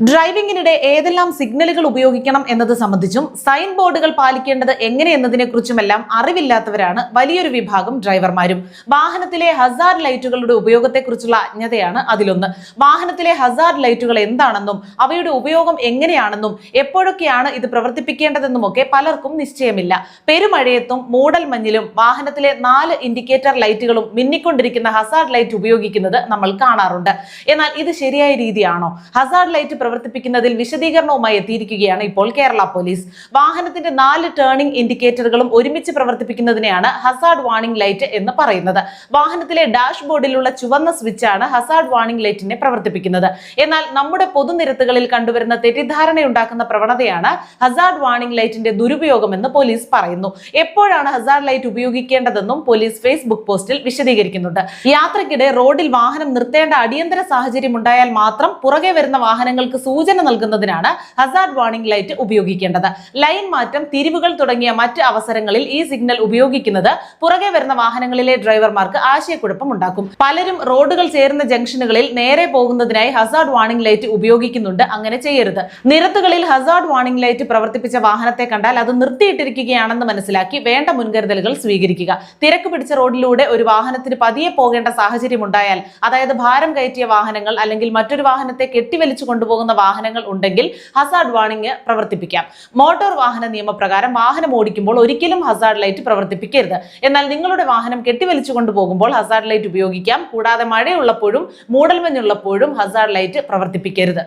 ഡ്രൈവിംഗിനിടെ ഏതെല്ലാം സിഗ്നലുകൾ ഉപയോഗിക്കണം എന്നത് സംബന്ധിച്ചും സൈൻ ബോർഡുകൾ പാലിക്കേണ്ടത് എങ്ങനെയെന്നതിനെ കുറിച്ചുമെല്ലാം അറിവില്ലാത്തവരാണ് വലിയൊരു വിഭാഗം ഡ്രൈവർമാരും. വാഹനത്തിലെ ഹസാർഡ് ലൈറ്റുകളുടെ ഉപയോഗത്തെക്കുറിച്ചുള്ള അജ്ഞതയാണ് അതിലൊന്ന്. വാഹനത്തിലെ ഹസാർഡ് ലൈറ്റുകൾ എന്താണെന്നും അവയുടെ ഉപയോഗം എങ്ങനെയാണെന്നും എപ്പോഴൊക്കെയാണ് ഇത് പ്രവർത്തിപ്പിക്കേണ്ടതെന്നുമൊക്കെ പലർക്കും നിശ്ചയമില്ല. പെരുമഴയത്തും മൂടൽ മഞ്ഞിലും വാഹനത്തിലെ 4 ഇൻഡിക്കേറ്റർ ലൈറ്റുകളും മിന്നിക്കൊണ്ടിരിക്കുന്ന ഹസാർഡ് ലൈറ്റ് ഉപയോഗിക്കുന്നത് നമ്മൾ കാണാറുണ്ട്. എന്നാൽ ഇത് ശരിയായ രീതിയാണോ? ഹസാർഡ് ലൈറ്റ് പ്രവർത്തിപ്പിക്കുന്നതിൽ വിശദീകരണവുമായി എത്തിയിരിക്കുകയാണ് ഇപ്പോൾ കേരള പോലീസ്. വാഹനത്തിന്റെ 4 ടേണിംഗ് ഇൻഡിക്കേറ്ററുകളും ഒരുമിച്ച് പ്രവർത്തിപ്പിക്കുന്നതിനെയാണ് ഹസാർഡ് വാർണിംഗ് ലൈറ്റ് എന്ന് പറയുന്നത്. വാഹനത്തിലെ ഡാഷ്ബോർഡിലുള്ള ചുവന്ന സ്വിച്ചാണ് ഹസാർഡ് വാർണിംഗ് ലൈറ്റിനെ പ്രവർത്തിപ്പിക്കുന്നത്. എന്നാൽ നമ്മുടെ പൊതുനിരത്തുകളിൽ കണ്ടുവരുന്ന തെറ്റിദ്ധാരണയുണ്ടാക്കുന്ന പ്രവണതയാണ് ഹസാർഡ് വാർണിംഗ് ലൈറ്റിന്റെ ദുരുപയോഗമെന്ന് പോലീസ് പറയുന്നു. എപ്പോഴാണ് ഹസാർഡ് ലൈറ്റ് ഉപയോഗിക്കേണ്ടതെന്നും പോലീസ് ഫേസ്ബുക്ക് പോസ്റ്റിൽ വിശദീകരിക്കുന്നുണ്ട്. യാത്രക്കിടെ റോഡിൽ വാഹനം നിർത്തേണ്ട അടിയന്തര സാഹചര്യം ഉണ്ടായാൽ മാത്രം പുറകെ വരുന്ന വാഹനങ്ങൾക്ക് സൂചന നൽകുന്നതിനാണ് ഹസാർഡ് വാർണിംഗ് ലൈറ്റ് ഉപയോഗിക്കേണ്ടത്. ലൈൻ മാറ്റം, തിരിവുകൾ തുടങ്ങിയ മറ്റ് അവസരങ്ങളിൽ ഈ സിഗ്നൽ ഉപയോഗിക്കുന്നത് പുറകെ വരുന്ന വാഹനങ്ങളിലെ ഡ്രൈവർമാർക്ക് ആശയക്കുഴപ്പം ഉണ്ടാക്കും. പലരും റോഡുകൾ ചേരുന്ന ജംഗ്ഷനുകളിൽ നേരെ പോകുന്നതിനായി ഹസാർഡ് വാർണിംഗ് ലൈറ്റ് ഉപയോഗിക്കുന്നുണ്ട്. അങ്ങനെ ചെയ്യരുത്. നിരത്തുകളിൽ ഹസാർഡ് വാർണിംഗ് ലൈറ്റ് പ്രവർത്തിപ്പിച്ച വാഹനത്തെ കണ്ടാൽ അത് നിർത്തിയിട്ടിരിക്കുകയാണെന്ന് മനസ്സിലാക്കി വേണ്ട മുൻകരുതലുകൾ സ്വീകരിക്കുക. തിരക്ക് പിടിച്ച റോഡിലൂടെ ഒരു വാഹനത്തിന് പതിയെ പോകേണ്ട സാഹചര്യം ഉണ്ടായാൽ, അതായത് ഭാരം കയറ്റിയ വാഹനങ്ങൾ അല്ലെങ്കിൽ മറ്റൊരു വാഹനത്തെ കെട്ടിവലിച്ചു കൊണ്ടുപോകുന്ന വാഹനങ്ങൾ ഉണ്ടെങ്കിൽ ഹസാർഡ് വാർണിംഗ് പ്രവർത്തിപ്പിക്കാം. മോട്ടോർ വാഹന നിയമപ്രകാരം വാഹനം ഓടിക്കുമ്പോൾ ഒരിക്കലും ഹസാർഡ് ലൈറ്റ് പ്രവർത്തിപ്പിക്കരുത്. എന്നാൽ നിങ്ങളുടെ വാഹനം കെട്ടിവലിച്ചു കൊണ്ടുപോകുമ്പോൾ ഹസാർഡ് ലൈറ്റ് ഉപയോഗിക്കാം. കൂടാതെ മഴയുള്ളപ്പോഴും മൂടൽമഞ്ഞുള്ളപ്പോഴും ഹസാർഡ് ലൈറ്റ് പ്രവർത്തിപ്പിക്കരുത്.